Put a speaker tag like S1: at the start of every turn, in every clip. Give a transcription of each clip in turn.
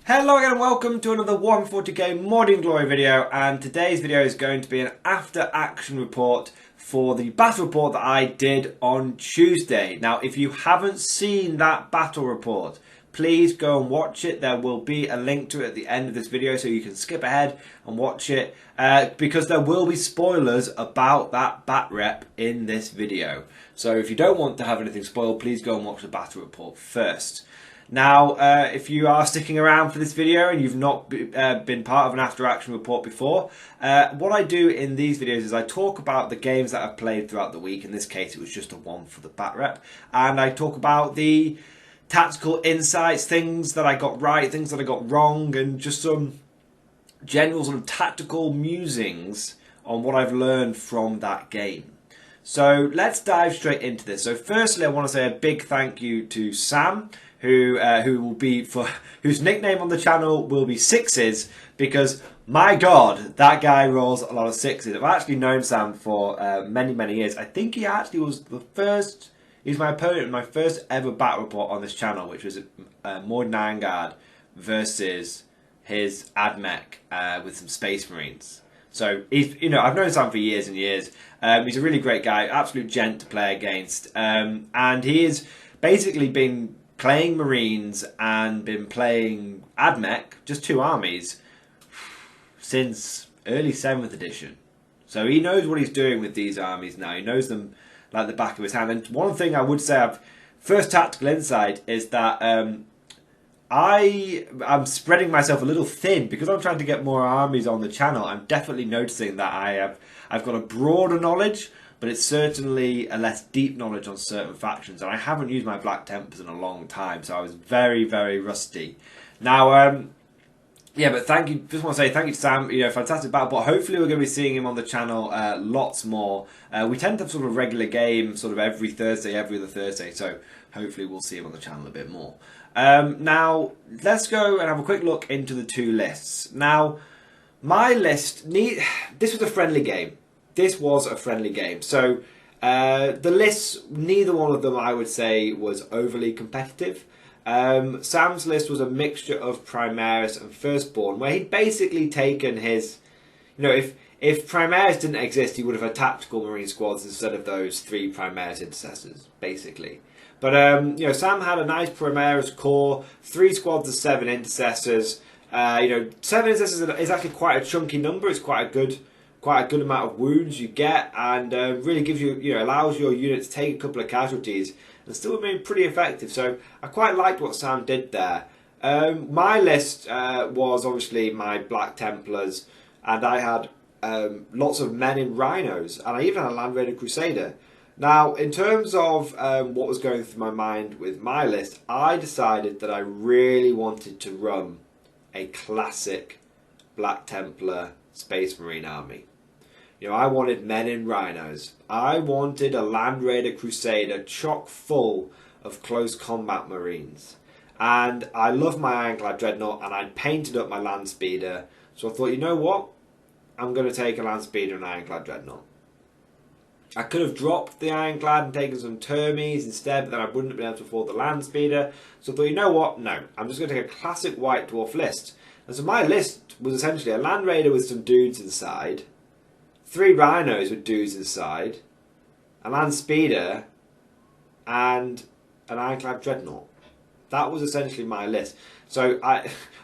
S1: Hello again and welcome to another 140k Mordian Glory video, and today's video is going to be an after action report for the battle report that I did on Tuesday. Now if you haven't seen that battle report, please go and watch it. There will be a link to it at the end of this video so you can skip ahead and watch it because there will be spoilers about that bat rep in this video. So if you don't want to have anything spoiled, please go and watch the battle report first. Now, if you are sticking around for this video and you've not been part of an after action report before, what I do in these videos is I talk about the games that I've played throughout the week. In this case, it was just a one for the bat rep. And I talk about the tactical insights, things that I got right, things that I got wrong, and just some general sort of tactical musings on what I've learned from that game. So let's dive straight into this. So firstly, I want to say a big thank you to Sam, whose nickname on the channel will be Sixes, because my god, that guy rolls a lot of sixes. I've actually known Sam for many years. I think he actually was he's my opponent in my first ever battle report on this channel, which was Mordian versus his Admech with some Space Marines. So he's, I've known Sam for years and years. He's a really great guy, absolute gent to play against, and he has basically been playing Marines and been playing Admech, just two armies, since early 7th edition. So he knows what he's doing with these armies now. He knows them like the back of his hand. And one thing I would say, first tactical insight, is that I'm spreading myself a little thin because I'm trying to get more armies on the channel. I'm definitely noticing that I've got a broader knowledge, but it's certainly a less deep knowledge on certain factions, and I haven't used my Black Templars in a long time, so I was very rusty. Now, yeah, but thank you. Just want to say thank you to Sam. Fantastic battle, but hopefully we're going to be seeing him on the channel lots more. We tend to have sort of a regular game, sort of every Thursday, every other Thursday, so hopefully we'll see him on the channel a bit more. Now, let's go and have a quick look into the two lists. Now, my list, this was a friendly game. This was a friendly game. So the lists, neither one of them I would say was overly competitive. Sam's list was a mixture of Primaris and Firstborn, where he'd basically taken his, if Primaris didn't exist, he would have had tactical Marine squads instead of those 3 Primaris intercessors, basically. But Sam had a nice Primaris core, 3 squads of 7 intercessors. 7 intercessors is actually quite a chunky number. It's quite a good amount of wounds you get, and really gives you, allows your unit to take a couple of casualties and still remain pretty effective. So I quite liked what Sam did there. My list was obviously my Black Templars, and I had lots of men in Rhinos, and I even had a Land Raider Crusader. Now, in terms of what was going through my mind with my list, I decided that I really wanted to run a classic Black Templar Space Marine army. I wanted men in Rhinos. I wanted a Land Raider Crusader chock full of close combat Marines. And I love my Ironclad Dreadnought, and I'd painted up my Land Speeder. So I thought, you know what? I'm going to take a Land Speeder and Ironclad Dreadnought. I could have dropped the Ironclad and taken some Termies instead, but then I wouldn't have been able to afford the Land Speeder. So I thought, you know what? No, I'm just going to take a classic White Dwarf list. And so my list was essentially a Land Raider with some dudes inside, 3 Rhinos with dudes inside, a Land Speeder, and an Ironclad Dreadnought. That was essentially my list. So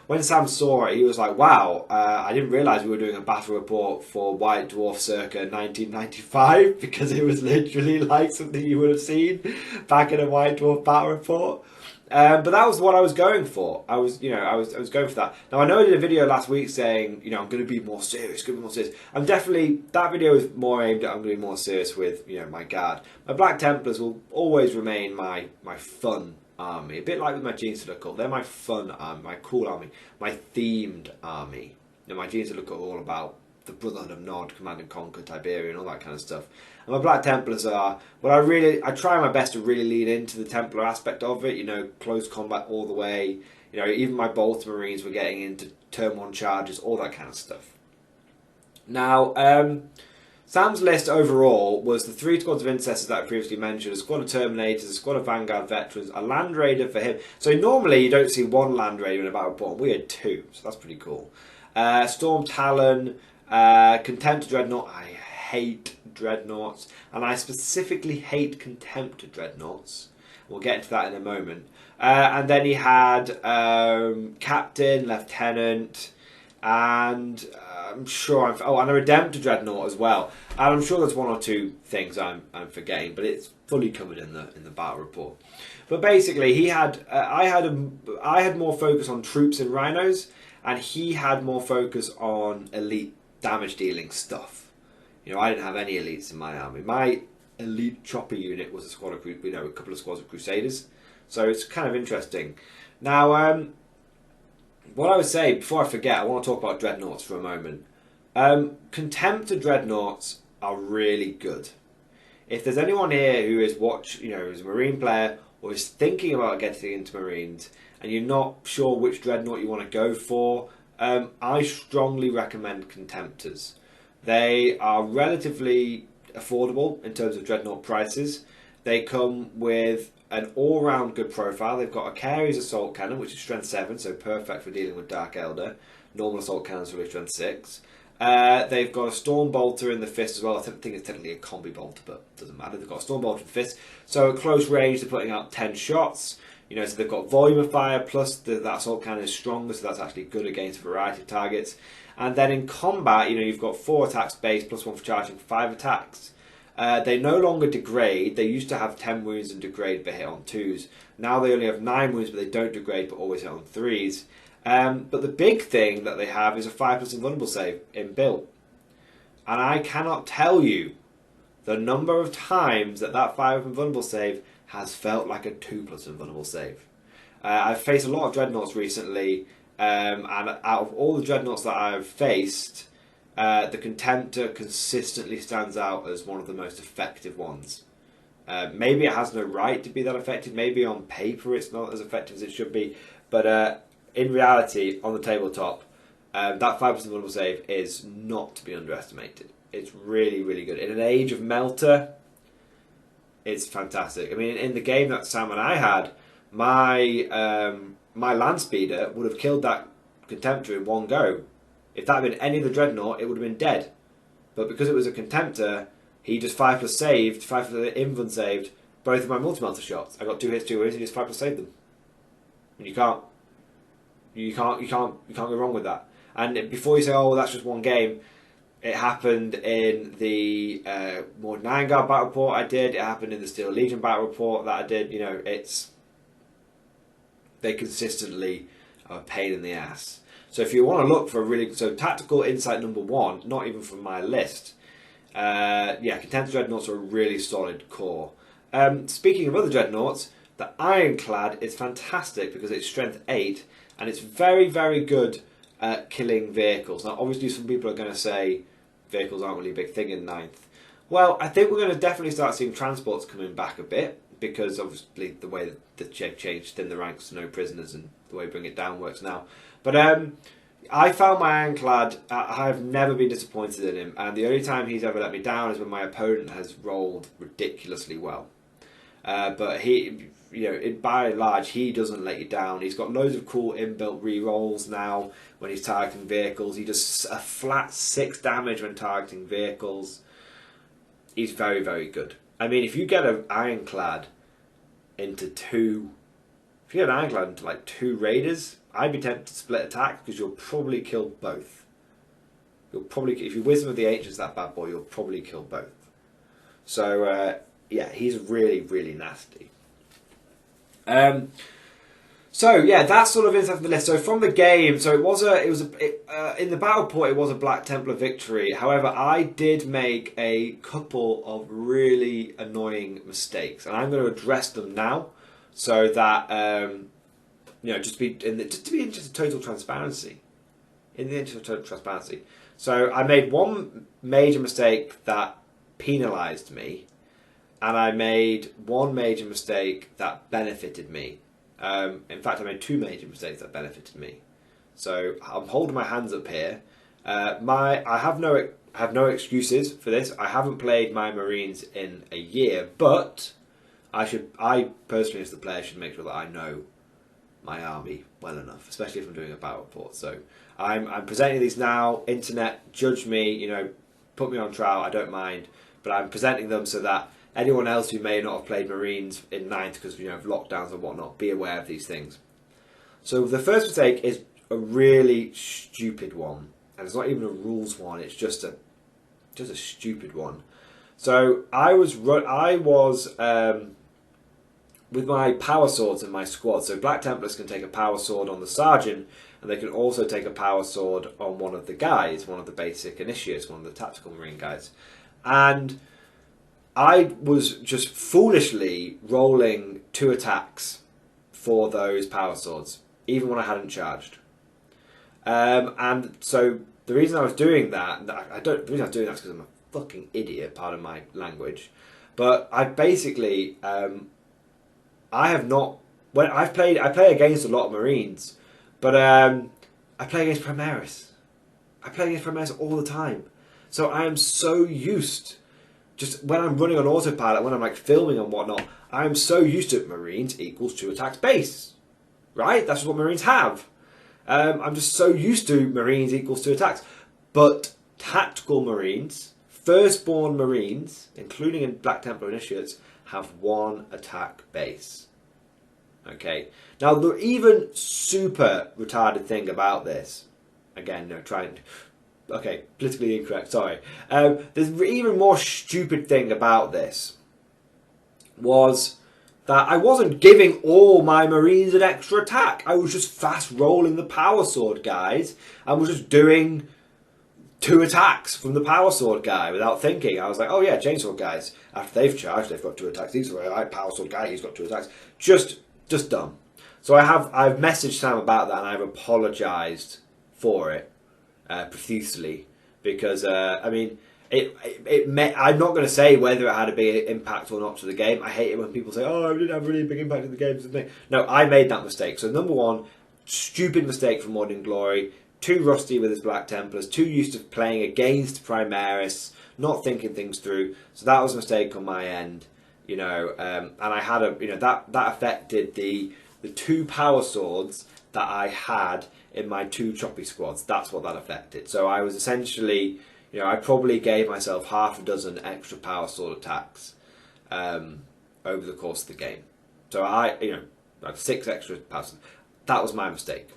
S1: when Sam saw it, he was like, wow, I didn't realise we were doing a battle report for White Dwarf circa 1995, because it was literally like something you would have seen back in a White Dwarf battle report. But that was what I was going for. I was going for that. Now I know I did a video last week saying, I'm going to be more serious, I'm definitely, that video is more aimed at, I'm going to be more serious with, my guard. My Black Templars will always remain my fun army. A bit like with my Genestealer cult. They're my fun army, my cool army, my themed army. My Genestealer cult are all about the Brotherhood of Nod, Command and Conquer, Tiberian, all that kind of stuff. And my Black Templars are, well, I try my best to really lean into the Templar aspect of it, close combat all the way. Even my Bolter Marines were getting into turn 1 charges, all that kind of stuff. Now, Sam's list overall was the 3 squads of Incestors that I previously mentioned, a squad of Terminators, a squad of Vanguard Veterans, a Land Raider for him. So normally you don't see 1 Land Raider in a battle report. We had 2, so that's pretty cool. Storm Talon, Contempt Dreadnought. I hate Dreadnoughts, and I specifically hate Contempt Dreadnoughts. We'll get into that in a moment. And then he had Captain, Lieutenant, and I'm sure and a Redemptor Dreadnought as well. And I'm sure there's 1 or 2 things I'm forgetting, but it's fully covered in the battle report. But basically, he had I had more focus on troops and rhinos, and he had more focus on elite damage dealing stuff. You know, I didn't have any elites in my army. My elite chopper unit was a squad of a couple of squads of Crusaders. So it's kind of interesting. Now, what I would say, before I forget, I want to talk about Dreadnoughts for a moment. Contemptor Dreadnoughts are really good. If there's anyone here who is who's a Marine player or is thinking about getting into Marines and you're not sure which Dreadnought you want to go for, I strongly recommend Contemptors. They are relatively affordable in terms of Dreadnought prices. They come with an all-round good profile. They've got a Carey's Assault Cannon, which is strength 7, so perfect for dealing with Dark Elder. Normal Assault Cannons are strength 6. They've got a Storm Bolter in the fist as well. I think it's technically a Combi Bolter, but it doesn't matter. They've got a Storm Bolter in the fist. So at close range, they're putting out 10 shots. You know, so they've got volume of fire, plus that Assault Cannon is stronger, so that's actually good against a variety of targets. And then in combat, you know, you've got 4 attacks base, plus 1 for charging, 5 attacks. They no longer degrade. They used to have 10 wounds and degrade but hit on 2s. Now they only have 9 wounds but they don't degrade but always hit on 3s. But the big thing that they have is a 5+ invulnerable save inbuilt. And I cannot tell you the number of times that 5 invulnerable save has felt like a 2+ invulnerable save. I've faced a lot of Dreadnoughts recently, and out of all the Dreadnoughts that I've faced, the Contemptor consistently stands out as one of the most effective ones. Maybe it has no right to be that effective. Maybe on paper it's not as effective as it should be. But in reality, on the tabletop, that 5% vulnerable save is not to be underestimated. It's really, really good. In an age of Melter, it's fantastic. I mean, in the game that Sam and I had, my Land Speeder would have killed that Contemptor in 1 go. If that had been any of the Dreadnought, it would have been dead. But because it was a Contemptor, he just 5+ saved, 5+ invuln saved both of my multi-melter shots. I got 2 hits, 2 wounds, he just 5+ saved them. And you can't go wrong with that. And before you say, oh, well, that's just 1 game, it happened in the Mordian battle report I did. It happened in the Steel Legion battle report that I did. You know, they consistently are a pain in the ass. So if you want to look for a really... So tactical insight number 1, not even from my list. Contemptor Dreadnoughts are a really solid core. Speaking of other Dreadnoughts, the Ironclad is fantastic because it's strength 8 and it's very, very good at killing vehicles. Now obviously some people are going to say vehicles aren't really a big thing in 9th. Well, I think we're going to definitely start seeing transports coming back a bit because obviously the way that the check changed in the ranks to no prisoners and the way Bring It Down works now. But I found my Ironclad, I've never been disappointed in him, and the only time he's ever let me down is when my opponent has rolled ridiculously well. But he, by and large, he doesn't let you down. He's got loads of cool inbuilt re-rolls now when he's targeting vehicles. He does a flat 6 damage when targeting vehicles. He's very, very good. I mean, if you get an Ironclad into 2... If you get an Ironclad into like 2 Raiders, I'd be tempted to split attack because you'll probably kill both. If you Wisdom of the Ancients that bad boy, you'll probably kill both. So he's really, really nasty. That's sort of inside the list. So from the game, so in the battle report it was a Black Templar victory. However, I did make a couple of really annoying mistakes, and I'm going to address them now, so that just to be in total transparency. In the interest of total transparency. So I made one major mistake that penalised me, and I made one major mistake that benefited me. In fact, I made 2 major mistakes that benefited me. So I'm holding my hands up here. I have no I have no excuses for this. I haven't played my Marines in a year, but I personally, as the player, should make sure that I know my army well enough, especially if I'm doing a battle report. So I'm presenting these now. Internet, judge me, you know, put me on trial. I don't mind, but I'm presenting them so that anyone else who may not have played Marines in 9th because, you know, of lockdowns and whatnot, be aware of these things. So the first mistake is a really stupid one, and it's not even a rules one. It's just a stupid one. So I was with my power swords in my squad. So Black Templars can take a power sword on the sergeant, and they can also take a power sword on one of the guys, one of the basic initiates, one of the tactical marine guys. And I was just foolishly rolling 2 attacks for those power swords, even when I hadn't charged. And so the reason I was doing that, the reason I was doing that is because I'm a fucking idiot, pardon my language. But I basically, I have not, when I play against a lot of Marines, but I play against Primaris. I play against Primaris all the time. So I am so used, just when I'm running on autopilot, when I'm like filming and whatnot, I am so used to Marines equals 2 attacks base. Right? That's what Marines have. I'm just so used to Marines equals 2 attacks. But tactical Marines, firstborn Marines, including in Black Templar initiates, have 1 attack base. Okay. Now the even super retarded thing about this, again, no, okay, politically incorrect, sorry. There's even more stupid thing about this was that I wasn't giving all my Marines an extra attack. I was just fast rolling the power sword guys and was just doing 2 attacks from the power sword guy without thinking. I was like, oh yeah, chainsaw guys, after they've charged, they've got 2 attacks. These are right, power sword guy, he's got 2 attacks. Just dumb. So I've messaged Sam about that and I've apologised for it profusely because I mean I'm not going to say whether it had a big impact or not to the game. I hate it when people say, oh, it didn't have a really big impact to the game. No, I made that mistake. So number 1, stupid mistake from Mordian Glory. Too rusty with his Black Templars. Too used to playing against Primaris. Not thinking things through. So that was a mistake on my end. You know, and I had that affected the 2 power swords that I had in my 2 choppy squads. That's what that affected. So I was essentially, you know, I probably gave myself half a dozen extra power sword attacks over the course of the game. So I had 6 extra power swords. That was my mistake.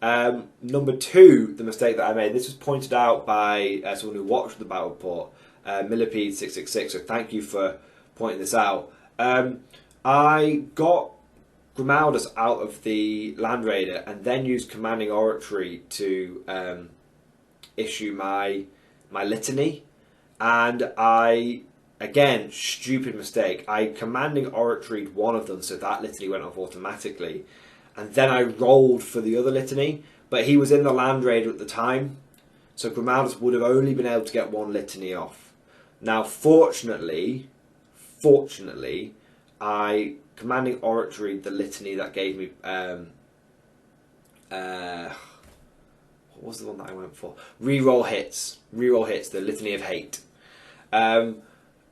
S1: Number 2, the mistake that I made. This was pointed out by someone who watched the battle report, Millipede666. So thank you for pointing this out. I got Grimaldus out of the Land Raider and then used Commanding Oratory to issue my litany, and again, stupid mistake, I Commanding Oratoried one of them so that litany went off automatically, and then I rolled for the other litany, but he was in the Land Raider at the time, so Grimaldus would have only been able to get 1 litany off. Now fortunately, I Commanding Oratory the litany that gave me what was the one that I went for? Reroll hits, the Litany of Hate, and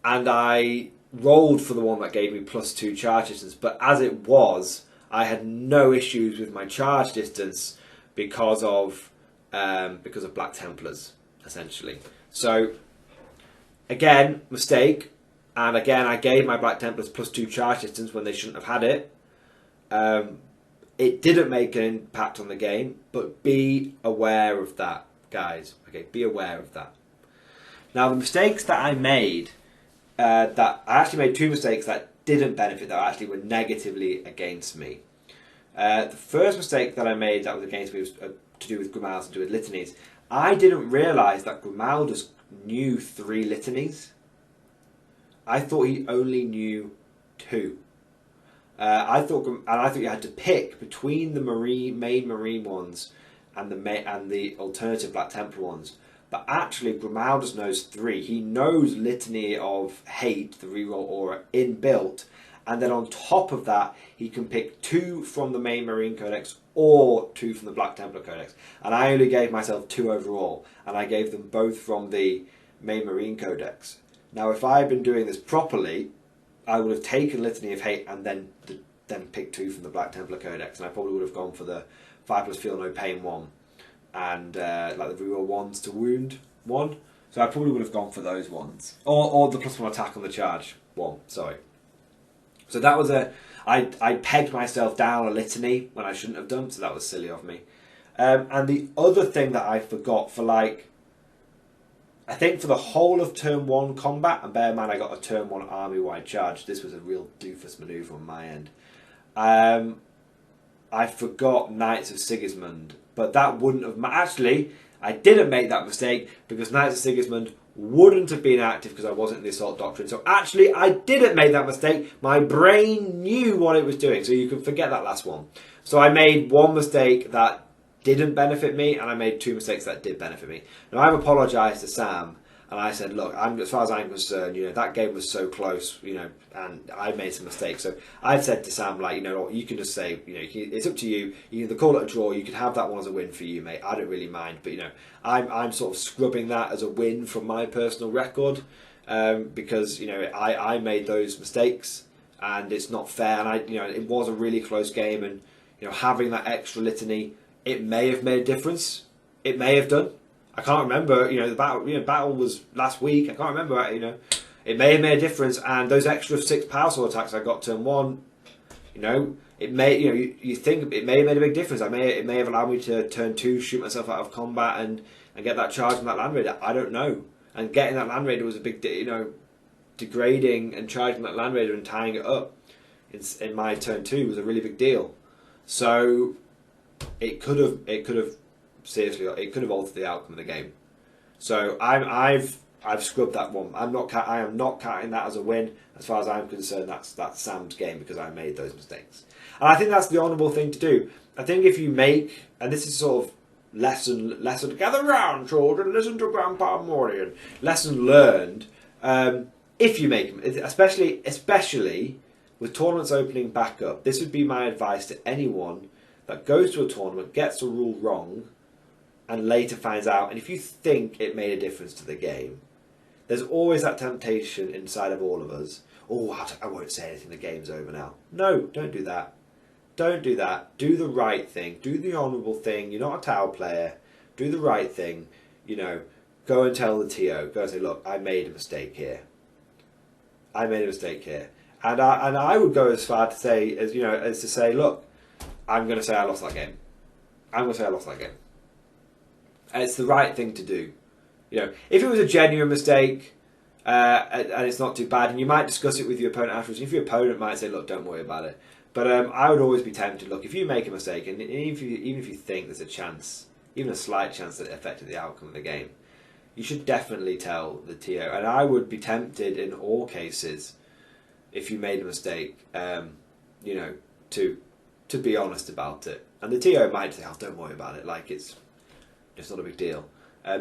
S1: I rolled for the one that gave me +2 charge distance. But as it was, I had no issues with my charge distance because of Black Templars essentially. So again, mistake. And again, I gave my Black Templars +2 charge distance when they shouldn't have had it. It didn't make an impact on the game, but be aware of that, guys. Okay, be aware of that. Now, the mistakes that I made, I actually made 2 mistakes that didn't benefit, that actually were negatively against me. The first mistake that I made that was against me was to do with Grimaldus and to do with litanies. I didn't realise that Grimaldus knew 3 litanies. I thought he only knew 2. I thought you had to pick between the main Marine ones and the alternative Black Templar ones. But actually, Grimaldus knows 3. He knows Litany of Hate, the reroll aura, inbuilt, and then on top of that he can pick 2 from the main Marine Codex or 2 from the Black Templar Codex. And I only gave myself 2 overall, and I gave them both from the main Marine Codex. Now if I had been doing this properly, I would have taken Litany of Hate and then picked 2 from the Black Templar Codex, and I probably would have gone for the 5+ Feel No Pain 1 and like the reroll 1s to wound 1. So I probably would have gone for those ones, or the +1 attack on the charge 1. Sorry. So that was I pegged myself down a litany when I shouldn't have done, so that was silly of me. And the other thing that I forgot for, like, I think for the whole of turn 1 combat, and bear in mind I got a turn 1 army-wide charge, this was a real doofus manoeuvre on my end. I forgot Knights of Sigismund, but that wouldn't have... Actually, I didn't make that mistake because Knights of Sigismund wouldn't have been active because I wasn't in the Assault Doctrine. So actually, I didn't make that mistake. My brain knew what it was doing, so you can forget that last one. So I made 1 mistake that didn't benefit me, and I made 2 mistakes that did benefit me. Now, I've apologised to Sam, and I said, look, as far as I'm concerned, you know, that game was so close, you know, and I made some mistakes. So I've said to Sam, like, you know, you can just say, you know, it's up to you. You can call it a draw. You can have that one as a win for you, mate. I don't really mind. But, you know, I'm sort of scrubbing that as a win from my personal record because, you know, I made those mistakes, and it's not fair. And, you know, it was a really close game, and, you know, having that extra litany, it may have made a difference. It may have done. I can't remember. You know, the battle was last week. I can't remember. You know, it may have made a difference. And those extra 6 power sword attacks I got turn 1, you know, it may. You know, you think it may have made a big difference. It may have allowed me to turn 2, shoot myself out of combat, and get that charge from that Land Raider. I don't know. And getting that Land Raider was a big, you know, degrading and charging that Land Raider and tying it up in my turn 2 was a really big deal. So it could have seriously, it could have altered the outcome of the game. So I've scrubbed that one. I am not counting that as a win. As far as I'm concerned, that's Sam's game because I made those mistakes. And I think that's the honourable thing to do. I think if you make, and this is sort of lesson, gather round, children, listen to Grandpa Mordian. Lesson learned. If you make them, especially with tournaments opening back up, this would be my advice to anyone that goes to a tournament, gets a rule wrong, and later finds out, and if you think it made a difference to the game, there's always that temptation inside of all of us, oh, I won't say anything, the game's over now. No, don't do that. Don't do that. Do the right thing. Do the honourable thing. You're not a towel player. Do the right thing. You know, go and tell the TO. Go and say, look, I made a mistake here. I made a mistake here. And I would go as far to say, as to say, look, I'm going to say I lost that game. I'm going to say I lost that game. And it's the right thing to do. You know, if it was a genuine mistake, and it's not too bad, and you might discuss it with your opponent afterwards. If your opponent might say, look, don't worry about it. But I would always be tempted, look, if you make a mistake, and even if you think there's a chance, even a slight chance that it affected the outcome of the game, you should definitely tell the TO. And I would be tempted in all cases, if you made a mistake, you know, to be honest about it. And the TO might say, oh, don't worry about it, like it's not a big deal.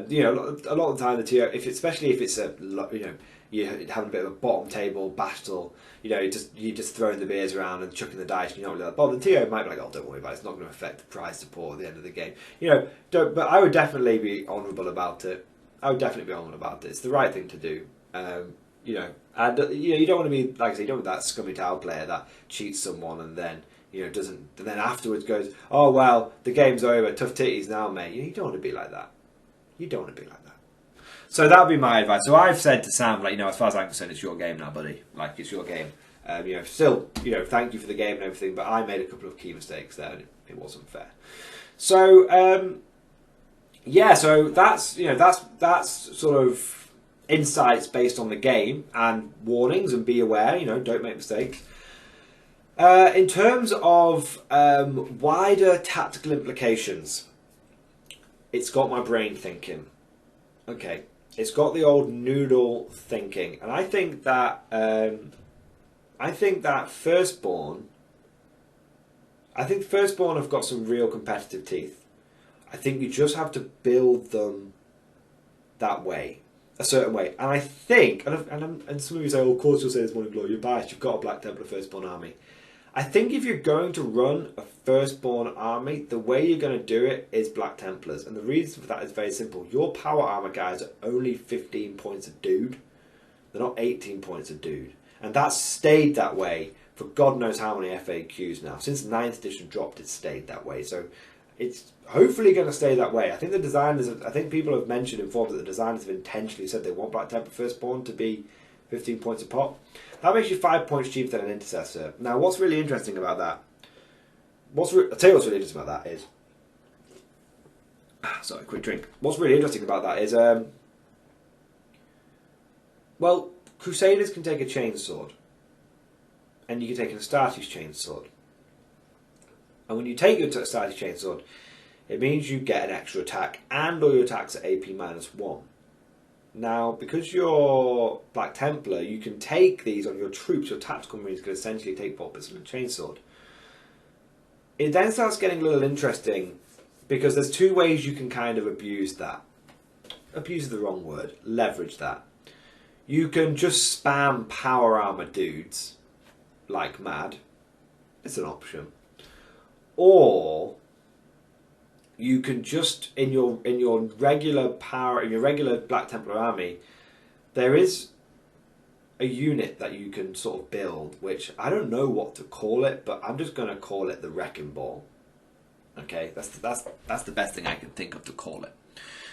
S1: You know, a lot of the time the TO, especially if it's a, you know, you're having a bit of a bottom table battle, you know, you're just throwing the beers around and chucking the dice, you're not really that bothered. The TO might be like, oh, don't worry about it, it's not going to affect the prize support at the end of the game. You know, but I would definitely be honourable about it. It's the right thing to do. You know, and you know, you don't want to be, like I say, you don't want that scummy towel player that cheats someone and then, you know, and then afterwards goes, oh well, the game's over, tough titties now, mate. You know, you don't want to be like that. You don't want to be like that. So that would be my advice. So I've said to Sam, like, you know, as far as I'm concerned, it's your game now, buddy. Like, it's your game. You know, still, you know, thank you for the game and everything, but I made a couple of key mistakes there, and it wasn't fair. So, yeah, so that's, you know, that's sort of insights based on the game and warnings and be aware, you know, don't make mistakes. In terms of wider tactical implications, it's got my brain thinking. Okay, it's got the old noodle thinking, and I think that Firstborn have got some real competitive teeth. I think you just have to build them that way. a certain way. And I think, and some of you say, oh, of course you'll say this Morning Glory, you're biased, you've got a Black Templar Firstborn army. I think if you're going to run a Firstborn army, the way you're going to do it is Black Templars. And the reason for that is very simple. Your power armor guys are only 15 points a dude. They're not 18 points a dude. And that's stayed that way for God knows how many FAQs now. Since 9th edition dropped, it's stayed that way. So it's hopefully going to stay that way. I think the designers, I think people have mentioned in forums that the designers have intentionally said they want Black Templar Firstborn to be 15 points a pop. That makes you 5 points cheaper than an Intercessor. Now, what's really interesting about that? I'll tell you what's really interesting about that is. Sorry, quick drink. What's really interesting about that is, well, Crusaders can take a chainsword, and you can take an Astartes chainsword. And when you take your Astartes chainsword, it means you get an extra attack, and all your attacks are AP -1. Now, because you're Black Templar, you can take these on your troops. Your tactical marines can essentially take bolt pistol and chainsword. It then starts getting a little interesting because there's two ways you can kind of abuse that. Abuse is the wrong word. Leverage that. You can just spam power armor dudes like mad. It's an option. Or you can just in your regular Black Templar army, there is a unit that you can sort of build, which I don't know what to call it, but I'm just going to call it the Wrecking Ball. Okay, that's the best thing I can think of to call it.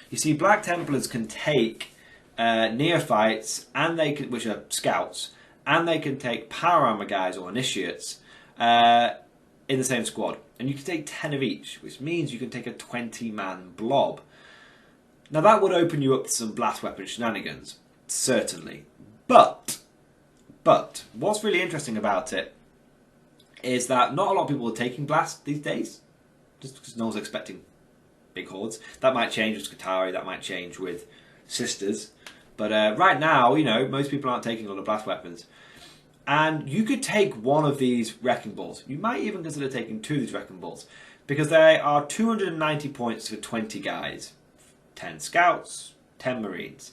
S1: You see, Black Templars can take neophytes, and they can, which are scouts, and they can take power armor guys or initiates in the same squad. And you can take 10 of each, which means you can take a 20-man blob. Now that would open you up to some blast weapon shenanigans, certainly. But what's really interesting about it is that not a lot of people are taking blast these days, just because no one's expecting big hordes. That might change with Scutari, that might change with Sisters. But right now, you know, most people aren't taking a lot of blast weapons. And you could take one of these Wrecking Balls. You might even consider taking 2 of these Wrecking Balls, because they are 290 points for 20 guys. 10 scouts, 10 marines.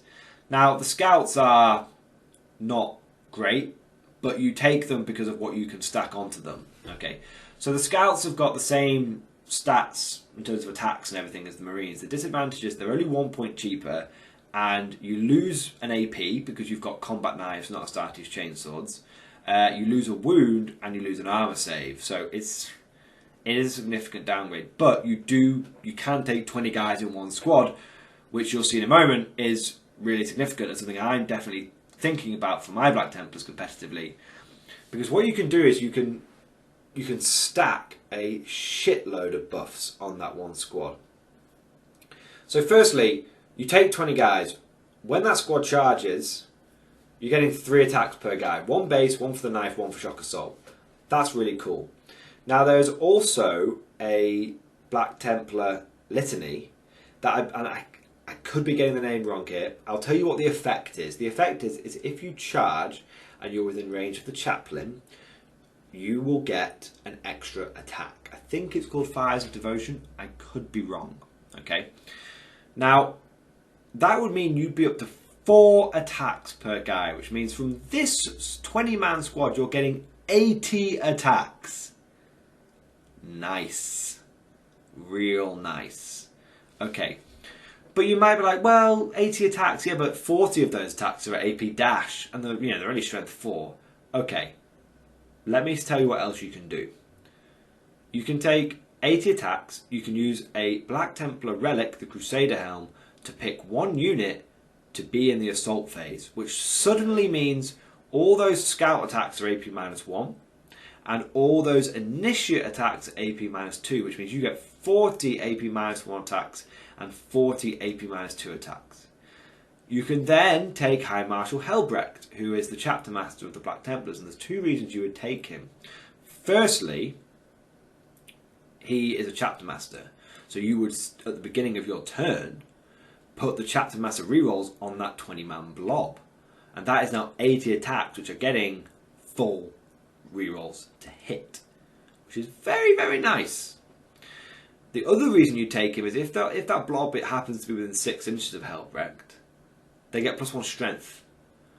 S1: Now, the scouts are not great, but you take them because of what you can stack onto them. Okay, so the scouts have got the same stats in terms of attacks and everything as the marines. The disadvantage is they're only 1 point cheaper, and you lose an AP because you've got combat knives, not Astartes chainswords. You lose a wound and you lose an armor save, so it is a significant downgrade. But you can take 20 guys in one squad, which you'll see in a moment is really significant and something I'm definitely thinking about for my Black Templars competitively. Because what you can do is you can stack a shitload of buffs on that one squad. So firstly, you take 20 guys. When that squad charges, you're getting 3 attacks per guy. 1 base, 1 for the knife, 1 for shock assault. That's really cool. Now there's also a Black Templar litany that I could be getting the name wrong here. I'll tell you what the effect is. The effect is if you charge and you're within range of the chaplain, you will get an extra attack. I think it's called Fires of Devotion. I could be wrong. Okay. Now, that would mean you'd be up to 4 attacks per guy, which means from this 20-man squad, you're getting 80 attacks. Nice. Real nice. Okay. But you might be like, well, 80 attacks, yeah, but 40 of those attacks are at AP dash, and they're only strength 4. Okay. Let me tell you what else you can do. You can take 80 attacks, you can use a Black Templar relic, the Crusader helm, to pick 1 unit to be in the assault phase, which suddenly means all those scout attacks are AP -1, and all those initiate attacks are AP -2, which means you get 40 AP -1 attacks and 40 AP -2 attacks. You can then take High Marshal Helbrecht, who is the chapter master of the Black Templars, and there's 2 reasons you would take him. Firstly, he is a chapter master, so you would, at the beginning of your turn, put the chapter master rerolls on that 20-man blob, and that is now 80 attacks, which are getting full rerolls to hit, which is very, very nice. The other reason you take him is if that blob it happens to be within 6 inches of Helbrecht, they get +1 strength.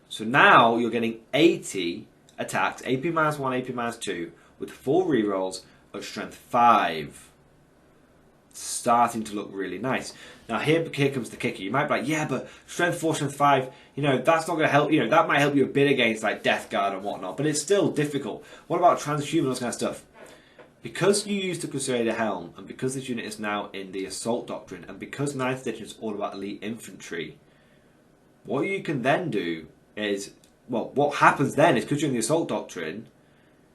S1: So now you're getting 80 attacks, AP -1, AP -2, with 4 rerolls at strength 5. Starting to look really nice. Now here comes the kicker. You might be like, yeah, but strength 4, strength 5, you know, that's not going to help. You know, that might help you a bit against like Death Guard and whatnot, but it's still difficult. What about transhuman, this kind of stuff? Because you use the Crusader helm, and because this unit is now in the Assault Doctrine, and because 9th edition is all about elite infantry, what you can then do is, well, what happens then is, because you're in the Assault Doctrine,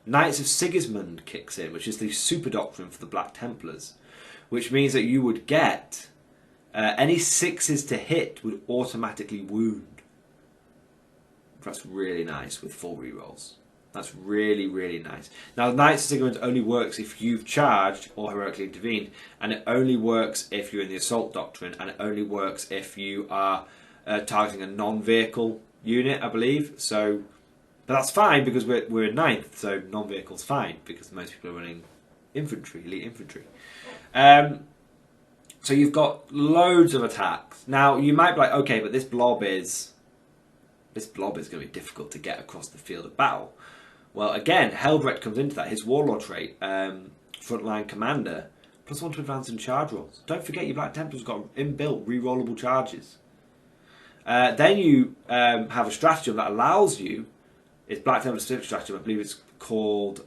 S1: Knights of Sigismund kicks in, which is the super doctrine for the Black Templars, which means that you would get any 6s to hit would automatically wound. That's really nice with 4 rerolls. That's really, really nice. Now, Knights of Sigismund only works if you've charged or heroically intervened, and it only works if you're in the Assault Doctrine, and it only works if you are targeting a non-vehicle unit, I believe. So, but that's fine because we're in 9th, so non-vehicle's fine because most people are running infantry, elite infantry. So you've got loads of attacks. Now you might be like, okay, but this blob is going to be difficult to get across the field of battle. Well, again, Helbrecht comes into that. His warlord trait, frontline commander, +1 to advance and charge rolls. Don't forget your Black Templars got inbuilt rerollable charges. Then you have a stratagem that allows you. It's Black Templar specific stratagem. I believe it's called.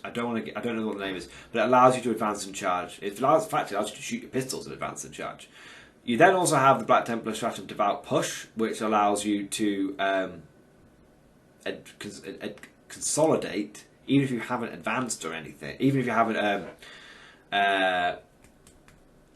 S1: I don't know what the name is, but it allows you to advance and charge. In fact, it allows you to shoot your pistols and advance and charge. You then also have the Black Templar stratagem Devout Push, which allows you to consolidate, even if you haven't advanced or anything. Even if you haven't,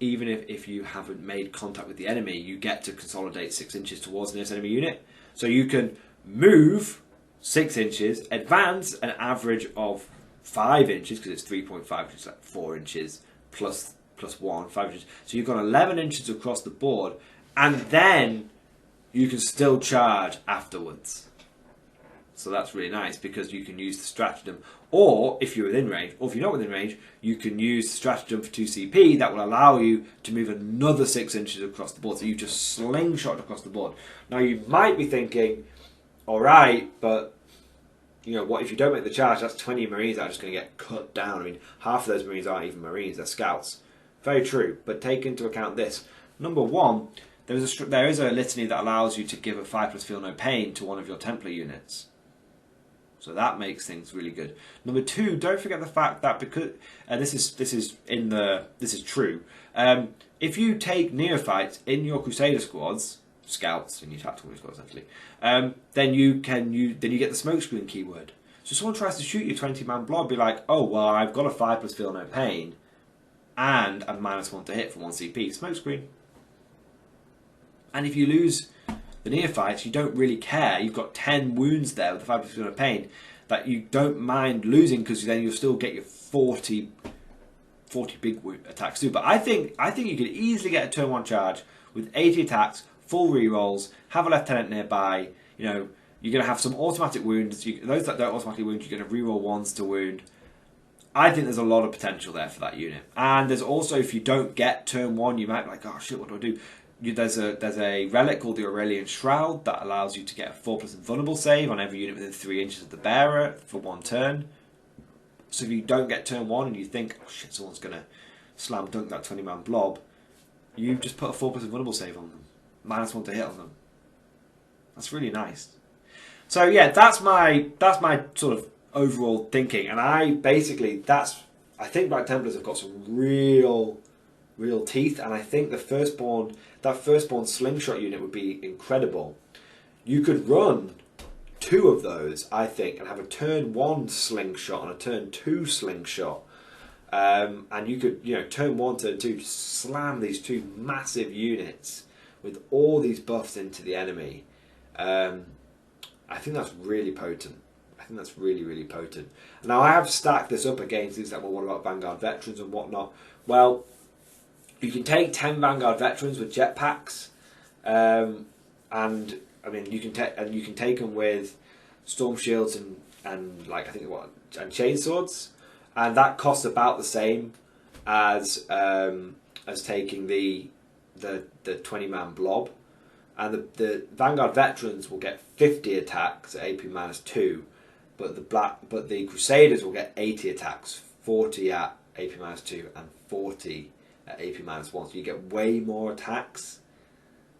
S1: even if you haven't made contact with the enemy, you get to consolidate 6 inches towards the nearest enemy unit. So you can move 6 inches, advance an average of 5 inches, because it's 3.5, which is like 4 inches plus 1, 5 inches. So you've got 11 inches across the board, and then you can still charge afterwards. So that's really nice because you can use the stratagem, or if you're within range, or if you're not within range, you can use the stratagem for 2 CP that will allow you to move another 6 inches across the board. So you just slingshot across the board. Now you might be thinking, alright, but you know, what if you don't make the charge? That's 20 Marines that are just going to get cut down. I mean, half of those Marines aren't even Marines, they're scouts. Very true, but take into account this. Number one, there is a litany that allows you to give a 5+ feel no pain to one of your Templar units. So that makes things really good. Number two, don't forget the fact that because this is true. If you take neophytes in your Crusader squads, scouts in your tactical squads essentially, then you get the smokescreen keyword. So someone tries to shoot you 20-man blob, be like, oh well, I've got a 5+ feel no pain, and a -1 to hit for 1 CP. Smokescreen. And if you lose the neophytes, you don't really care. You've got 10 wounds there with the 5+ feel no pain that you don't mind losing because then you'll still get your 40 big attacks too. But I think you could easily get a turn 1 charge with 80 attacks, full rerolls, have a lieutenant nearby. You know, you're going to have some automatic wounds. Those that don't automatically wound, you're going to reroll 1s to wound. I think there's a lot of potential there for that unit. And there's also, if you don't get turn 1, you might be like, oh shit, what do I do? There's a relic called the Aurelian Shroud that allows you to get a 4+ invulnerable save on every unit within 3 inches of the bearer for 1 turn. So if you don't get turn 1 and you think, oh shit, someone's going to slam dunk that 20-man blob, you just put a 4+ invulnerable save on them. -1 to hit on them. That's really nice. So yeah, that's my sort of overall thinking, and I think Black Templars have got some real teeth, and I think that firstborn slingshot unit would be incredible. You could run 2 of those, I think, and have a turn 1 slingshot and a turn 2 slingshot. And you could, turn 1, turn 2, just slam these 2 massive units with all these buffs into the enemy. I think that's really potent. I think that's really, really potent. Now, I have stacked this up against things like, well, what about Vanguard veterans and whatnot? Well, you can take 10 Vanguard veterans with jetpacks, and I mean you can take them with storm shields and like and chainswords, and that costs about the same as taking the the 20-man blob, and the Vanguard veterans will get 50 attacks at AP -2, but the Crusaders will get 80 attacks, 40 at AP -2 and 40 at AP -1. So you get way more attacks.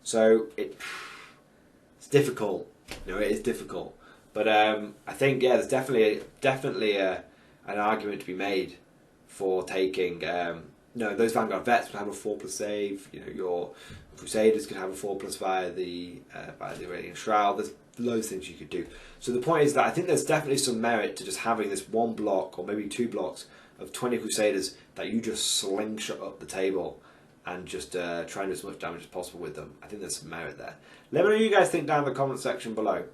S1: So it's difficult. You know, it is difficult. But I think there's definitely an argument to be made for taking. Those Vanguard vets would have a 4+ save. You know, your Crusaders could have a 4+ via the Radiant Shroud. There's loads of things you could do. So the point is that I think there's definitely some merit to just having this one block or maybe 2 blocks of 20 Crusaders that you just slingshot up the table and just try and do as much damage as possible with them. I think there's some merit there. Let me know what you guys think down in the comment section below.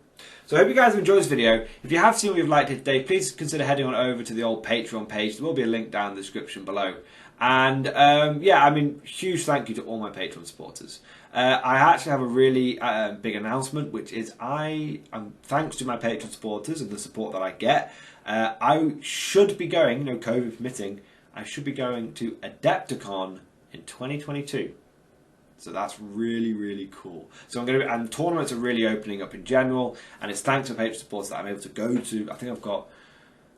S1: So I hope you guys have enjoyed this video. If you have seen what you've liked it today, please consider heading on over to the old Patreon page. There will be a link down in the description below. And huge thank you to all my Patreon supporters. I actually have a really big announcement, which is thanks to my Patreon supporters and the support that I get, I should be going, COVID permitting, I should be going to Adepticon in 2022. So that's really, really cool. So and tournaments are really opening up in general, and it's thanks to Patreon supporters that I'm able to go to. I think I've got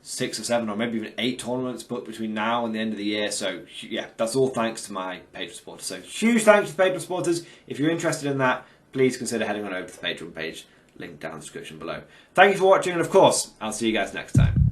S1: 6 or 7 or maybe even 8 tournaments booked between now and the end of the year. So yeah, that's all thanks to my Patreon supporters. So huge thanks to the Patreon supporters. If you're interested in that, please consider heading on over to the Patreon page, link down in the description below. Thank you for watching, and of course, I'll see you guys next time.